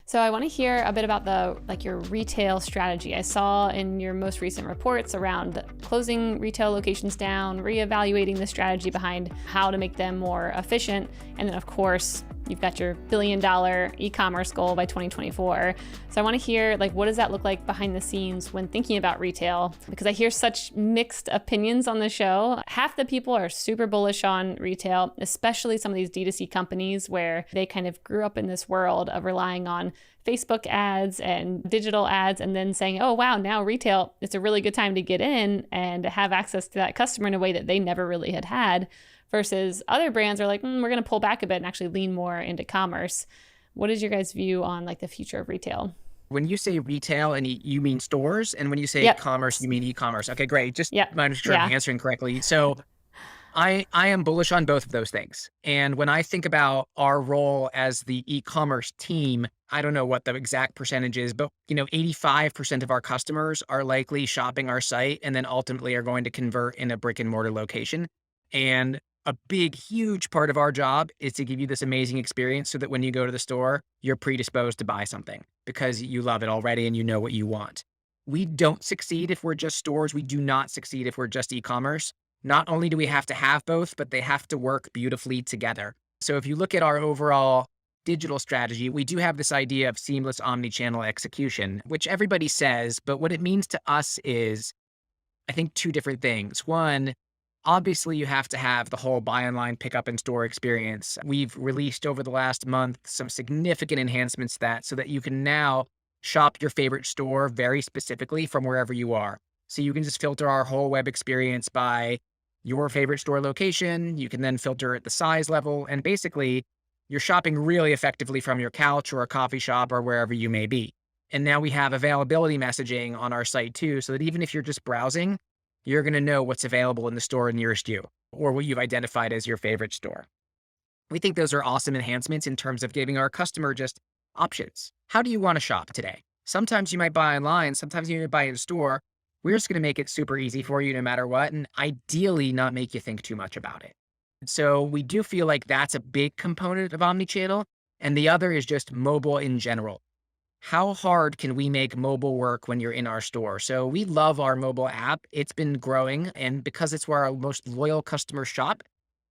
So I want to hear a bit about your retail strategy. I saw in your most recent reports around closing retail locations down, reevaluating the strategy behind how to make them more efficient, and then of course you've got your billion-dollar e-commerce goal by 2024. So I want to hear what does that look like behind the scenes when thinking about retail? Because I hear such mixed opinions on the show. Half the people are super bullish on retail, especially some of these D2C companies where they kind of grew up in this world of relying on Facebook ads and digital ads and then saying, oh, wow, now retail, it's a really good time to get in and have access to that customer in a way that they never really had. Versus other brands are like, we're going to pull back a bit and actually lean more into commerce. What is your guys' view on the future of retail? When you say retail and you mean stores, and when you say commerce, you mean e-commerce. Okay, great. Just I'm sure I'm answering correctly. So I am bullish on both of those things. And when I think about our role as the e-commerce team, I don't know what the exact percentage is, but 85% of our customers are likely shopping our site and then ultimately are going to convert in a brick and mortar location. And a big, huge part of our job is to give you this amazing experience so that when you go to the store, you're predisposed to buy something because you love it already and you know what you want. We don't succeed if we're just stores. We do not succeed if we're just e-commerce. Not only do we have to have both, but they have to work beautifully together. So if you look at our overall digital strategy, we do have this idea of seamless omnichannel execution, which everybody says, but what it means to us is, I think, two different things. One, obviously, you have to have the whole buy online, pick up in store experience. We've released over the last month some significant enhancements to that so that you can now shop your favorite store very specifically from wherever you are. So you can just filter our whole web experience by your favorite store location. You can then filter at the size level. And basically, you're shopping really effectively from your couch or a coffee shop or wherever you may be. And now we have availability messaging on our site too, so that even if you're just browsing, you're going to know what's available in the store nearest you or what you've identified as your favorite store. We think those are awesome enhancements in terms of giving our customer just options. How do you want to shop today? Sometimes you might buy online, sometimes you might buy in store. We're just going to make it super easy for you no matter what, and ideally not make you think too much about it. So we do feel like that's a big component of omnichannel, and the other is just mobile in general. How hard can we make mobile work when you're in our store? So we love our mobile app. It's been growing, and because it's where our most loyal customers shop,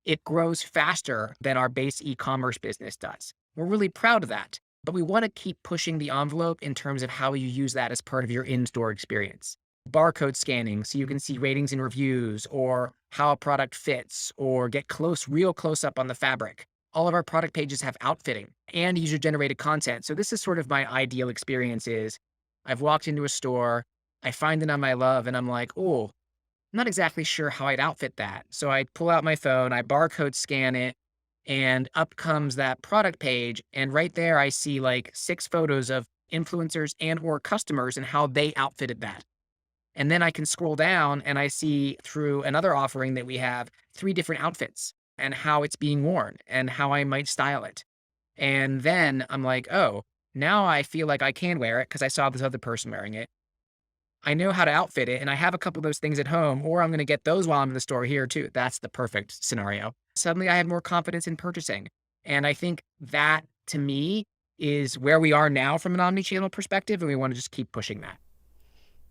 it grows faster than our base e-commerce business does. We're really proud of that, but we want to keep pushing the envelope in terms of how you use that as part of your in-store experience. Barcode scanning so you can see ratings and reviews or how a product fits or get real close up on the fabric. All of our product pages have outfitting and user-generated content. So this is sort of my ideal experience is I've walked into a store, I find an item I love, and I'm like, oh, I'm not exactly sure how I'd outfit that. So I pull out my phone, I barcode scan it, and up comes that product page. And right there, I see 6 photos of influencers and or customers and how they outfitted that. And then I can scroll down and I see through another offering that we have 3 different outfits and how it's being worn and how I might style it. And then I'm like, oh, now I feel like I can wear it because I saw this other person wearing it. I know how to outfit it and I have a couple of those things at home, or I'm going to get those while I'm in the store here too. That's the perfect scenario. Suddenly I had more confidence in purchasing. And I think that to me is where we are now from an omnichannel perspective. And we want to just keep pushing that.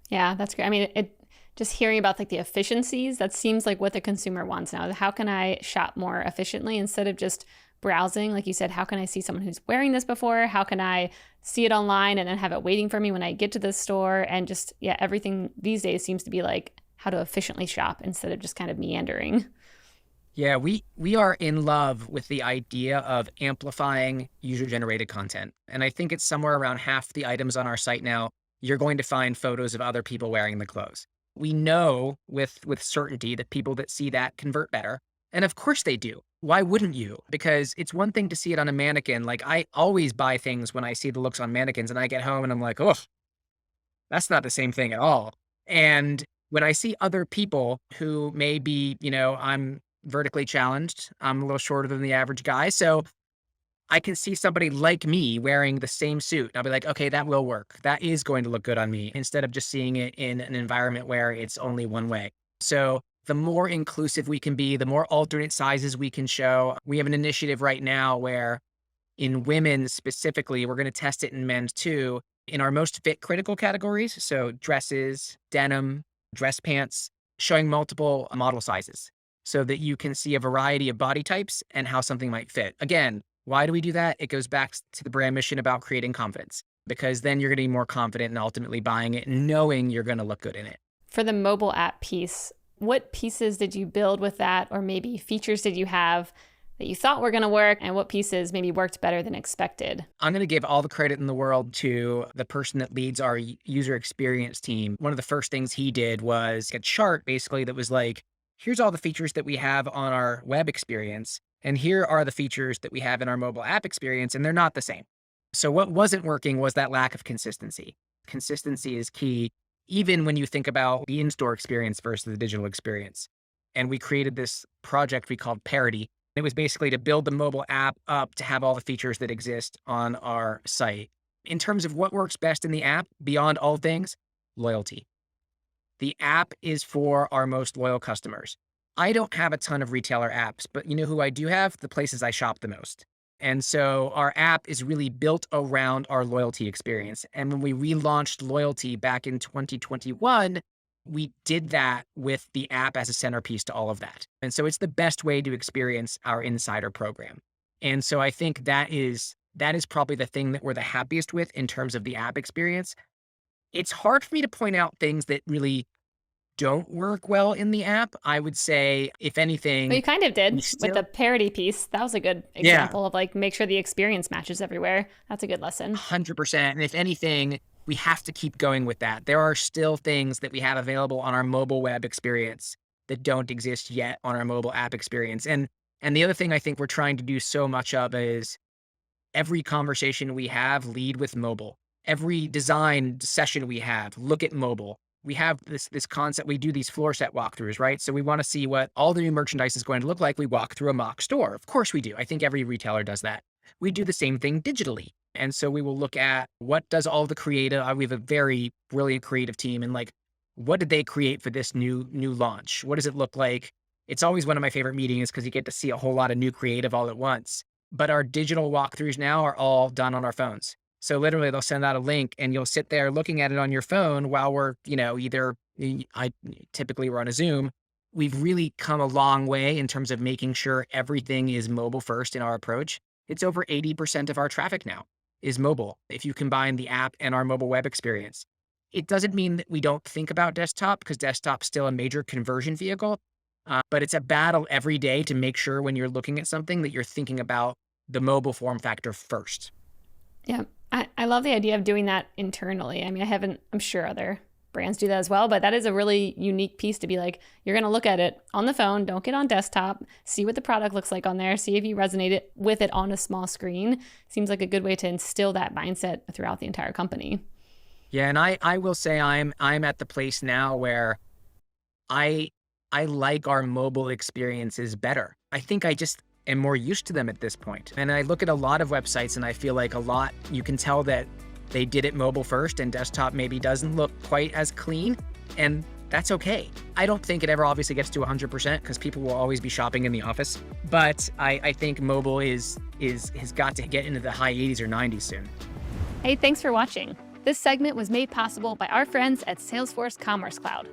Yeah, that's great. I mean, just hearing about the efficiencies, that seems like what the consumer wants now. How can I shop more efficiently instead of just browsing? Like you said, how can I see someone who's wearing this before? How can I see it online and then have it waiting for me when I get to the store? And just, everything these days seems to be how to efficiently shop instead of just kind of meandering. Yeah, we are in love with the idea of amplifying user-generated content. And I think it's somewhere around half the items on our site now you're going to find photos of other people wearing the clothes. We know with certainty that people that see that convert better. And of course they do. Why wouldn't you? Because it's one thing to see it on a mannequin. I always buy things when I see the looks on mannequins and I get home and I'm like, oh, that's not the same thing at all. And when I see other people who may be, I'm vertically challenged, I'm a little shorter than the average guy. So I can see somebody like me wearing the same suit. I'll be like, okay, that will work. That is going to look good on me instead of just seeing it in an environment where it's only one way. So the more inclusive we can be, the more alternate sizes we can show. We have an initiative right now where In women's specifically, we're going to test it in men's too, in our most fit critical categories. So dresses, denim, dress pants, showing multiple model sizes so that you can see a variety of body types and how something might fit. Again, why do we do that? It goes back to the brand mission about creating confidence, because then you're going to be more confident in ultimately buying it and knowing you're going to look good in it. For the mobile app piece, what pieces did you build with that? Or maybe features did you have that you thought were going to work, and what pieces maybe worked better than expected? I'm going to give all the credit in the world to the person that leads our user experience team. One of the first things he did was a chart basically that was like, here's all the features that we have on our web experience, and here are the features that we have in our mobile app experience, and they're not the same. So what wasn't working was that lack of consistency. Consistency is key, even when you think about the in-store experience versus the digital experience. And we created this project we called Parity. It was basically to build the mobile app up to have all the features that exist on our site. In terms of what works best in the app, beyond all things, loyalty. The app is for our most loyal customers. I don't have a ton of retailer apps, but you know who I do have? The places I shop the most. And so our app is really built around our loyalty experience. And when we relaunched loyalty back in 2021, we did that with the app as a centerpiece to all of that. And so it's the best way to experience our insider program. And so I think that is probably the thing that we're the happiest with in terms of the app experience. It's hard for me to point out things that really don't work well in the app. I would say, if anything... Well, you kind of did with the parity piece. That was a good example of like, make sure the experience matches everywhere. That's a good lesson. 100%. And if anything, we have to keep going with that. There are still things that we have available on our mobile web experience that don't exist yet on our mobile app experience. And the other thing I think we're trying to do so much of is every conversation we have lead with mobile. Every design session we have, look at mobile. We have this concept, we do these floor set walkthroughs, right? So we want to see what all the new merchandise is going to look like. We walk through a mock store. Of course we do. I think every retailer does that. We do the same thing digitally. And so we will look at what does all the creative, we have a very brilliant creative team, and like, what did they create for this new launch? What does it look like? It's always one of my favorite meetings because you get to see a whole lot of new creative all at once. But our digital walkthroughs now are all done on our phones. So literally they'll send out a link and you'll sit there looking at it on your phone while we're, typically we're on a Zoom. We've really come a long way in terms of making sure everything is mobile first in our approach. It's over 80% of our traffic now is mobile, if you combine the app and our mobile web experience. It doesn't mean that we don't think about desktop, because desktop's still a major conversion vehicle, but it's a battle every day to make sure when you're looking at something that you're thinking about the mobile form factor first. Yeah, I love the idea of doing that internally. I mean, I'm sure other brands do that as well, but that is a really unique piece to be like, you're going to look at it on the phone, don't get on desktop, see what the product looks like on there, see if you resonate with it on a small screen. Seems like a good way to instill that mindset throughout the entire company. Yeah, and I will say I'm at the place now where I like our mobile experiences better. I think I just am more used to them at this point. And I look at a lot of websites and I feel like you can tell that they did it mobile first and desktop maybe doesn't look quite as clean, and that's okay. I don't think it ever obviously gets to 100% because people will always be shopping in the office, but I think mobile has got to get into the high 80s or 90s soon. Hey, thanks for watching. This segment was made possible by our friends at Salesforce Commerce Cloud.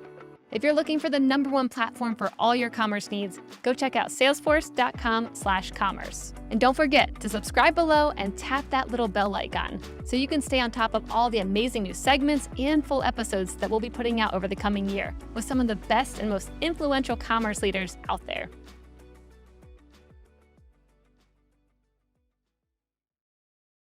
If you're looking for the #1 platform for all your commerce needs, go check out salesforce.com/commerce. And don't forget to subscribe below and tap that little bell icon so you can stay on top of all the amazing new segments and full episodes that we'll be putting out over the coming year with some of the best and most influential commerce leaders out there.